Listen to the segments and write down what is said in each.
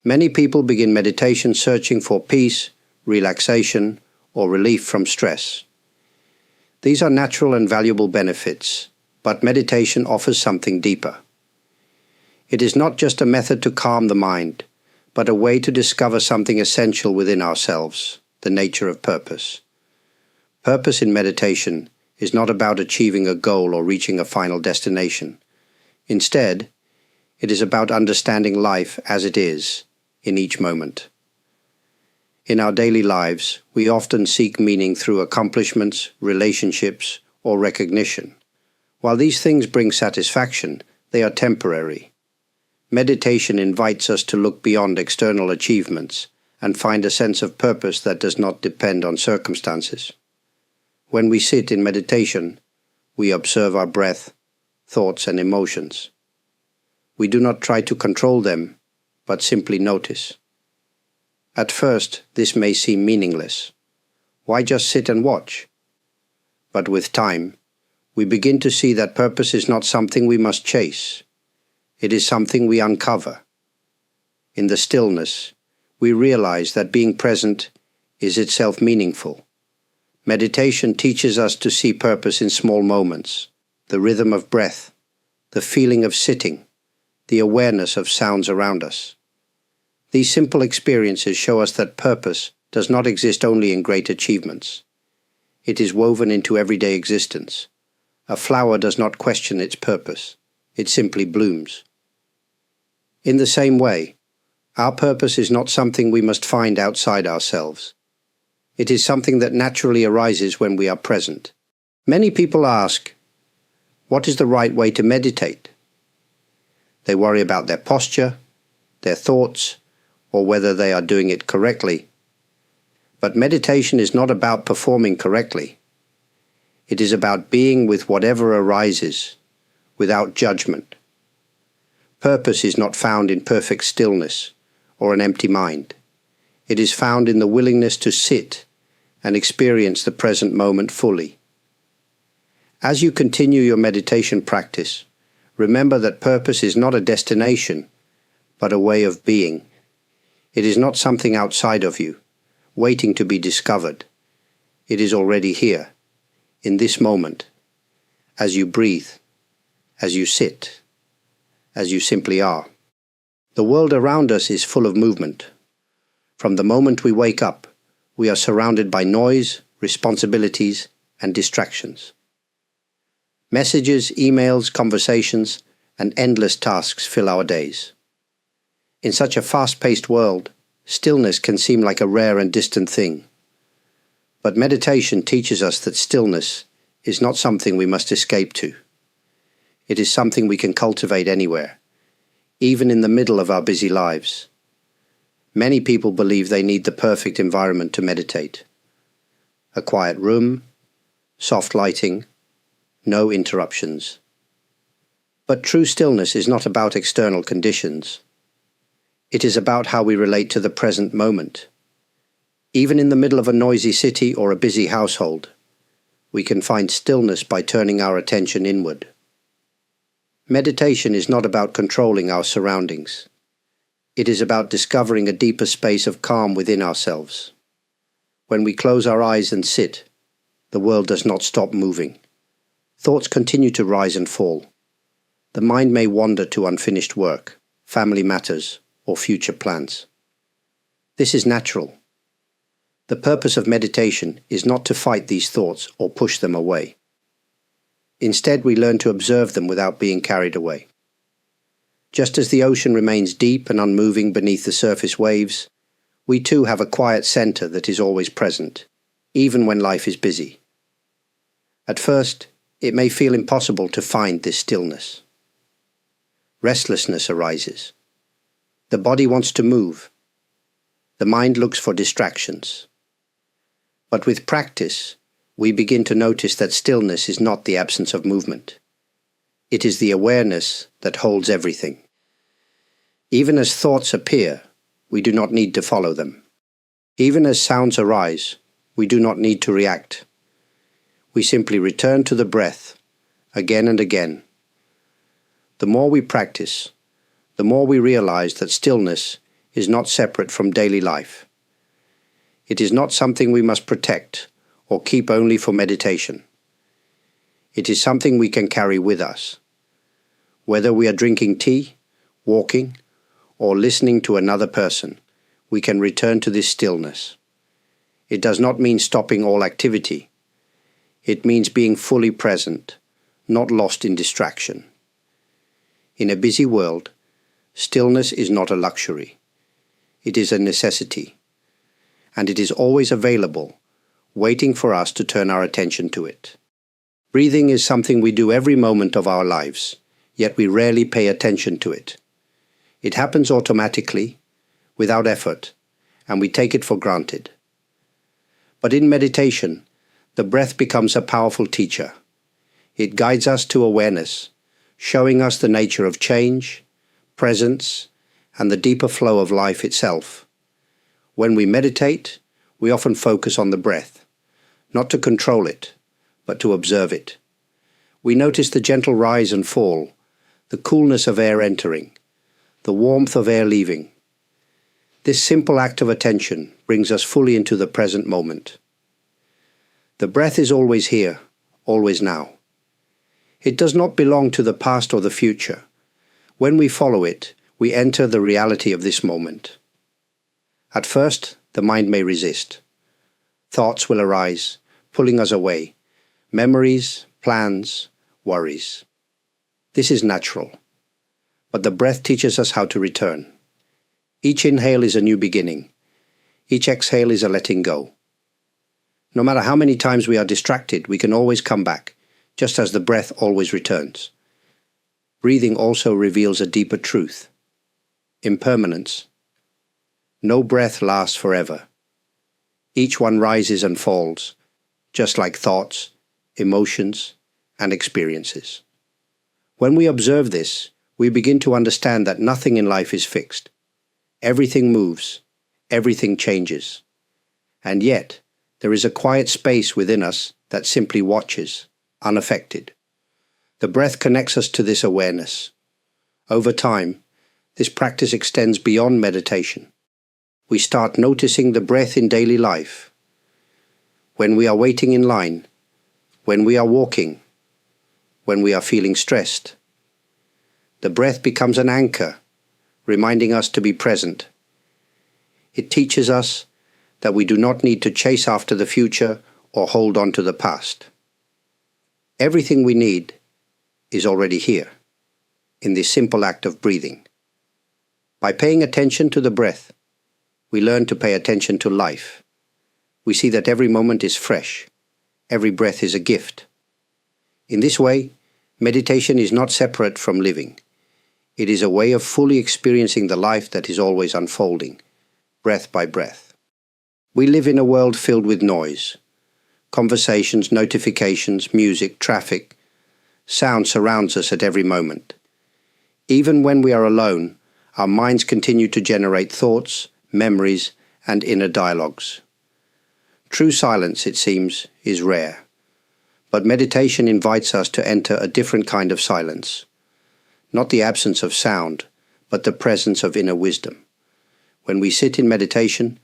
Many people begin meditation searching for peace, relaxation, or relief from stress. These are natural and valuable benefits, but meditation offers something deeper. It is not just a method to calm the mind, but a way to discover something essential within ourselves, the nature of purpose. Purpose in meditation is not about achieving a goal or reaching a final destination. Instead, it is about understanding life as it is, in each moment. In our daily lives, we often seek meaning through accomplishments, relationships, or recognition. While these things bring satisfaction, they are temporary. Meditation invites us to look beyond external achievements and find a sense of purpose that does not depend on circumstances. When we sit in meditation, we observe our breath, thoughts, and emotions. We do not try to control them, but simply notice. At first, this may seem meaningless. Why just sit and watch? But with time, we begin to see that purpose is not something we must chase. It is something we uncover. In the stillness, we realize that being present is itself meaningful. Meditation teaches us to see purpose in small moments, the rhythm of breath, the feeling of sitting, the awareness of sounds around us. These simple experiences show us that purpose does not exist only in great achievements. It is woven into everyday existence. A flower does not question its purpose. It simply blooms. In the same way, our purpose is not something we must find outside ourselves. It is something that naturally arises when we are present. Many people ask, what is the right way to meditate? They worry about their posture, their thoughts, or whether they are doing it correctly. But meditation is not about performing correctly. It is about being with whatever arises, without judgment. Purpose is not found in perfect stillness or an empty mind. It is found in the willingness to sit and experience the present moment fully. As you continue your meditation practice, remember that purpose is not a destination, but a way of being. It is not something outside of you, waiting to be discovered. It is already here, in this moment, as you breathe, as you sit, as you simply are. The world around us is full of movement. From the moment we wake up, we are surrounded by noise, responsibilities, and distractions. Messages, emails, conversations, and endless tasks fill our days. In such a fast-paced world, stillness can seem like a rare and distant thing. But meditation teaches us that stillness is not something we must escape to. It is something we can cultivate anywhere, even in the middle of our busy lives. Many people believe they need the perfect environment to meditate. A quiet room, soft lighting, no interruptions. But true stillness is not about external conditions. It is about how we relate to the present moment. Even in the middle of a noisy city or a busy household, we can find stillness by turning our attention inward. Meditation is not about controlling our surroundings. It is about discovering a deeper space of calm within ourselves. When we close our eyes and sit, the world does not stop moving. Thoughts continue to rise and fall. The mind may wander to unfinished work, family matters, or future plans. This is natural. The purpose of meditation is not to fight these thoughts or push them away. Instead, we learn to observe them without being carried away. Just as the ocean remains deep and unmoving beneath the surface waves, we too have a quiet center that is always present, even when life is busy. At first, it may feel impossible to find this stillness. Restlessness arises. The body wants to move. The mind looks for distractions. But with practice, we begin to notice that stillness is not the absence of movement. It is the awareness that holds everything. Even as thoughts appear, we do not need to follow them. Even as sounds arise, we do not need to react. We simply return to the breath, again and again. The more we practice, the more we realize that stillness is not separate from daily life. It is not something we must protect or keep only for meditation. It is something we can carry with us. Whether we are drinking tea, walking, or listening to another person, we can return to this stillness. It does not mean stopping all activity. It means being fully present, not lost in distraction. In a busy world, stillness is not a luxury. It is a necessity, and it is always available, waiting for us to turn our attention to it. Breathing is something we do every moment of our lives, yet we rarely pay attention to it. It happens automatically, without effort, and we take it for granted. But in meditation, the breath becomes a powerful teacher. It guides us to awareness, showing us the nature of change, presence, and the deeper flow of life itself. When we meditate, we often focus on the breath, not to control it, but to observe it. We notice the gentle rise and fall, the coolness of air entering, the warmth of air leaving. This simple act of attention brings us fully into the present moment. The breath is always here, always now. It does not belong to the past or the future. When we follow it, we enter the reality of this moment. At first, the mind may resist. Thoughts will arise, pulling us away. Memories, plans, worries. This is natural. But the breath teaches us how to return. Each inhale is a new beginning. Each exhale is a letting go. No matter how many times we are distracted, we can always come back, just as the breath always returns. Breathing also reveals a deeper truth. Impermanence. No breath lasts forever. Each one rises and falls, just like thoughts, emotions, and experiences. When we observe this, we begin to understand that nothing in life is fixed. Everything moves, everything changes. And yet, there is a quiet space within us that simply watches, unaffected. The breath connects us to this awareness. Over time, this practice extends beyond meditation. We start noticing the breath in daily life. When we are waiting in line, when we are walking, when we are feeling stressed. The breath becomes an anchor, reminding us to be present. It teaches us that we do not need to chase after the future or hold on to the past. Everything we need is already here, in this simple act of breathing. By paying attention to the breath, we learn to pay attention to life. We see that every moment is fresh, every breath is a gift. In this way, meditation is not separate from living. It is a way of fully experiencing the life that is always unfolding, breath by breath. We live in a world filled with noise. Conversations, notifications, music, traffic. Sound surrounds us at every moment. Even when we are alone, our minds continue to generate thoughts, memories, and inner dialogues. True silence, it seems, is rare. But meditation invites us to enter a different kind of silence. Not the absence of sound, but the presence of inner wisdom. When we sit in meditation,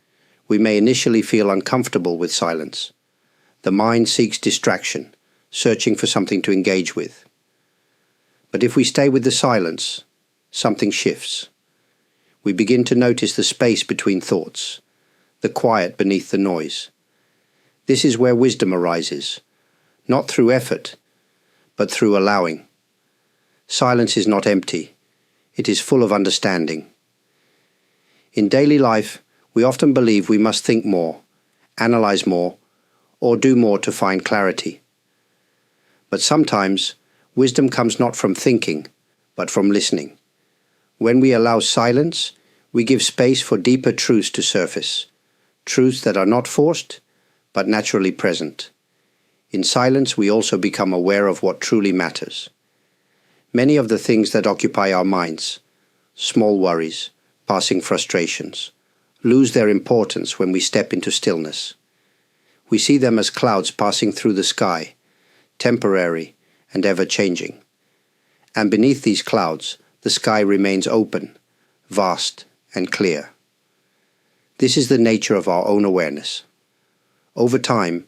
we may initially feel uncomfortable with silence. The mind seeks distraction, searching for something to engage with. But if we stay with the silence, something shifts. We begin to notice the space between thoughts, the quiet beneath the noise. This is where wisdom arises, not through effort, but through allowing. Silence is not empty, it is full of understanding. In daily life, we often believe we must think more, analyze more, or do more to find clarity. But sometimes, wisdom comes not from thinking, but from listening. When we allow silence, we give space for deeper truths to surface, truths that are not forced, but naturally present. In silence, we also become aware of what truly matters. Many of the things that occupy our minds, small worries, passing frustrations, lose their importance when we step into stillness. We see them as clouds passing through the sky, temporary and ever-changing. And beneath these clouds, the sky remains open, vast and clear. This is the nature of our own awareness. Over time,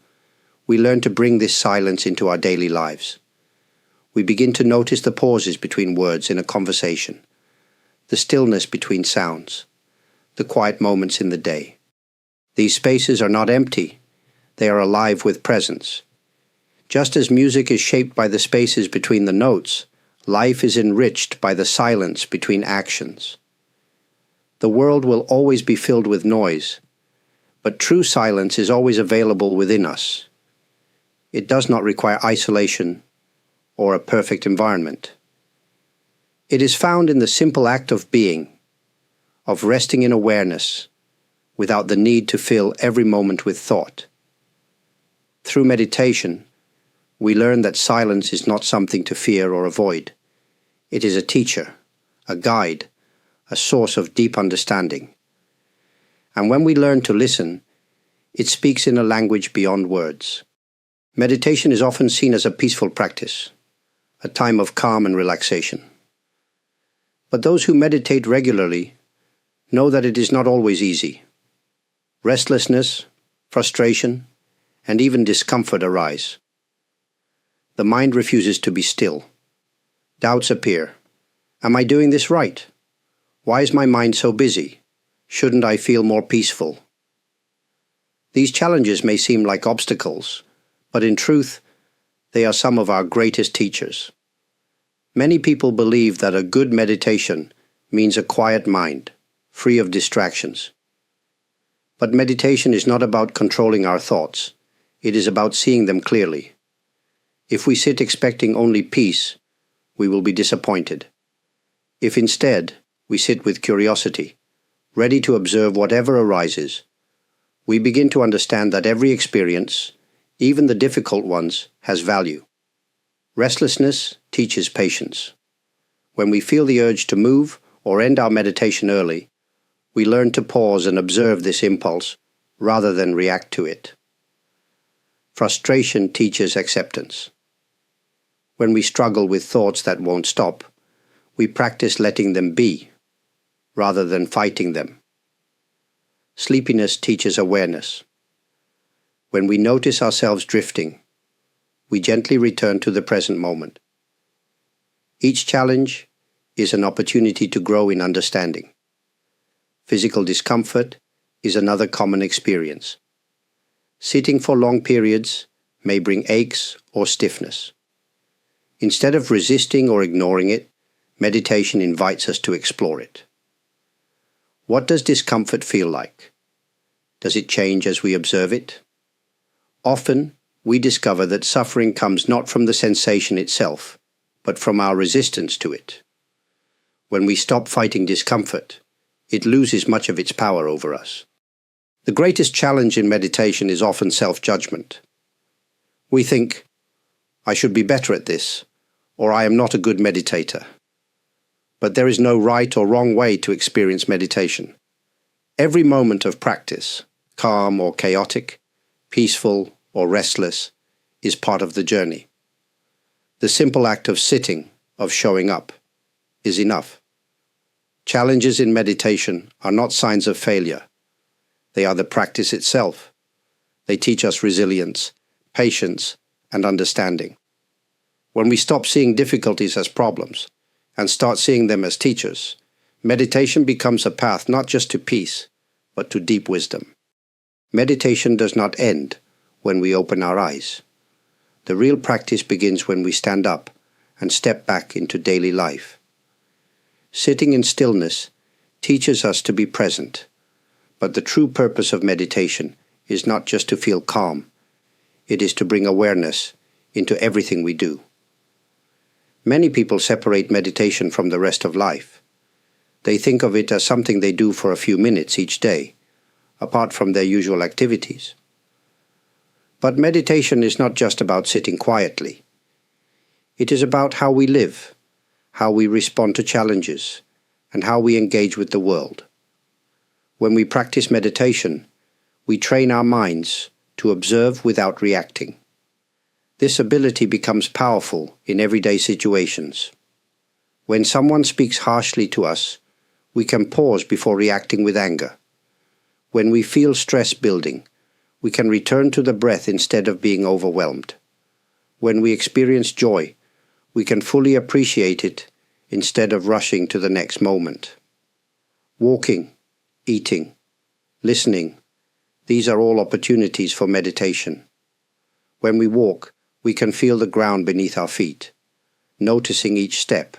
we learn to bring this silence into our daily lives. We begin to notice the pauses between words in a conversation, the stillness between sounds, the quiet moments in the day. These spaces are not empty, they are alive with presence. Just as music is shaped by the spaces between the notes, life is enriched by the silence between actions. The world will always be filled with noise, but true silence is always available within us. It does not require isolation or a perfect environment. It is found in the simple act of being, of resting in awareness, without the need to fill every moment with thought. Through meditation, we learn that silence is not something to fear or avoid. It is a teacher, a guide, a source of deep understanding. And when we learn to listen, it speaks in a language beyond words. Meditation is often seen as a peaceful practice, a time of calm and relaxation. But those who meditate regularly know that it is not always easy. Restlessness, frustration, and even discomfort arise. The mind refuses to be still. Doubts appear. Am I doing this right? Why is my mind so busy? Shouldn't I feel more peaceful? These challenges may seem like obstacles, but in truth, they are some of our greatest teachers. Many people believe that a good meditation means a quiet mind, free of distractions. But meditation is not about controlling our thoughts. It is about seeing them clearly. If we sit expecting only peace, we will be disappointed. If instead we sit with curiosity, ready to observe whatever arises, we begin to understand that every experience, even the difficult ones, has value. Restlessness teaches patience. When we feel the urge to move or end our meditation early, we learn to pause and observe this impulse rather than react to it. Frustration teaches acceptance. When we struggle with thoughts that won't stop, we practice letting them be, rather than fighting them. Sleepiness teaches awareness. When we notice ourselves drifting, we gently return to the present moment. Each challenge is an opportunity to grow in understanding. Physical discomfort is another common experience. Sitting for long periods may bring aches or stiffness. Instead of resisting or ignoring it, meditation invites us to explore it. What does discomfort feel like? Does it change as we observe it? Often, we discover that suffering comes not from the sensation itself, but from our resistance to it. When we stop fighting discomfort, it loses much of its power over us. The greatest challenge in meditation is often self-judgment. We think, I should be better at this, or I am not a good meditator. But there is no right or wrong way to experience meditation. Every moment of practice, calm or chaotic, peaceful or restless, is part of the journey. The simple act of sitting, of showing up, is enough. Challenges in meditation are not signs of failure. They are the practice itself. They teach us resilience, patience, and understanding. When we stop seeing difficulties as problems and start seeing them as teachers, meditation becomes a path not just to peace, but to deep wisdom. Meditation does not end when we open our eyes. The real practice begins when we stand up and step back into daily life. Sitting in stillness teaches us to be present, but the true purpose of meditation is not just to feel calm. It is to bring awareness into everything we do. Many people separate meditation from the rest of life. They think of it as something they do for a few minutes each day, apart from their usual activities. But meditation is not just about sitting quietly. It is about how we live, how we respond to challenges, and how we engage with the world. When we practice meditation, we train our minds to observe without reacting. This ability becomes powerful in everyday situations. When someone speaks harshly to us, we can pause before reacting with anger. When we feel stress building, we can return to the breath instead of being overwhelmed. When we experience joy, we can fully appreciate it instead of rushing to the next moment. Walking, eating, listening, these are all opportunities for meditation. When we walk, we can feel the ground beneath our feet, noticing each step.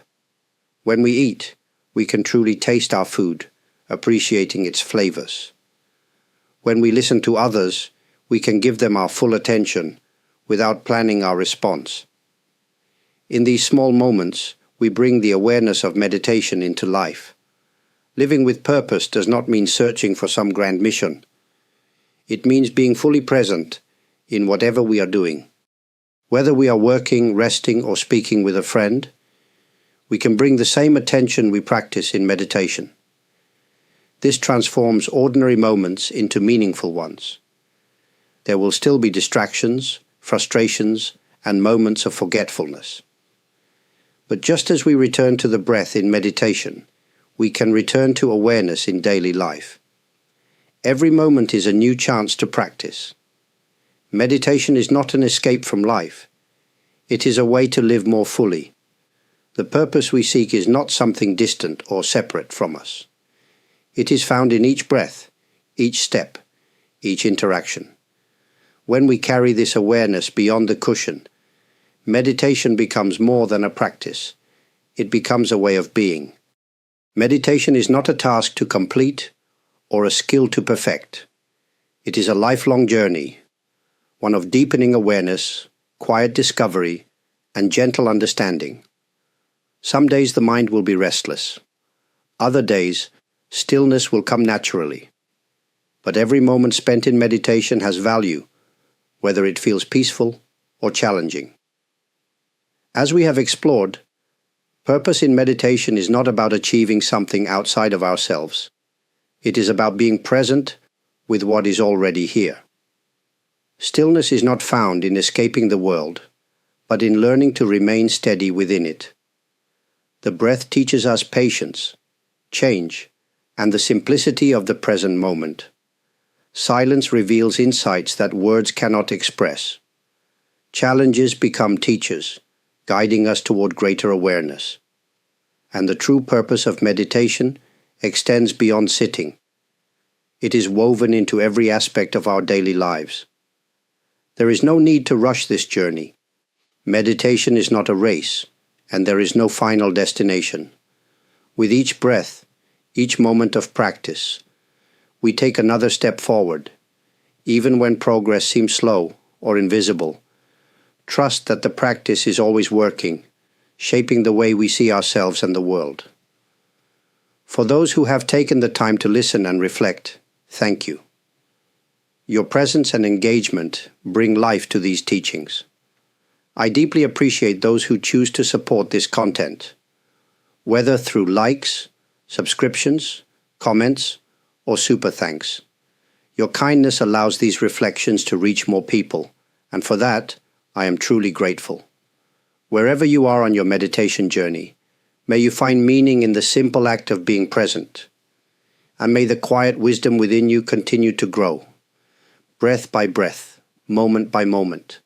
When we eat, we can truly taste our food, appreciating its flavors. When we listen to others, we can give them our full attention without planning our response. In these small moments, we bring the awareness of meditation into life. Living with purpose does not mean searching for some grand mission. It means being fully present in whatever we are doing. Whether we are working, resting, or speaking with a friend, we can bring the same attention we practice in meditation. This transforms ordinary moments into meaningful ones. There will still be distractions, frustrations, and moments of forgetfulness. But just as we return to the breath in meditation, we can return to awareness in daily life. Every moment is a new chance to practice. Meditation is not an escape from life. It is a way to live more fully. The purpose we seek is not something distant or separate from us. It is found in each breath, each step, each interaction. When we carry this awareness beyond the cushion, meditation becomes more than a practice. It becomes a way of being. Meditation is not a task to complete or a skill to perfect. It is a lifelong journey, one of deepening awareness, quiet discovery, and gentle understanding. Some days the mind will be restless. Other days, stillness will come naturally. But every moment spent in meditation has value, whether it feels peaceful or challenging. As we have explored, purpose in meditation is not about achieving something outside of ourselves. It is about being present with what is already here. Stillness is not found in escaping the world, but in learning to remain steady within it. The breath teaches us patience, change, and the simplicity of the present moment. Silence reveals insights that words cannot express. Challenges become teachers, guiding us toward greater awareness. And the true purpose of meditation extends beyond sitting. It is woven into every aspect of our daily lives. There is no need to rush this journey. Meditation is not a race, and there is no final destination. With each breath, each moment of practice, we take another step forward. Even when progress seems slow or invisible, trust that the practice is always working, shaping the way we see ourselves and the world. For those who have taken the time to listen and reflect, thank you. Your presence and engagement bring life to these teachings. I deeply appreciate those who choose to support this content, whether through likes, subscriptions, comments, or super thanks. Your kindness allows these reflections to reach more people, and for that, I am truly grateful. Wherever you are on your meditation journey, may you find meaning in the simple act of being present, and may the quiet wisdom within you continue to grow, breath by breath, moment by moment,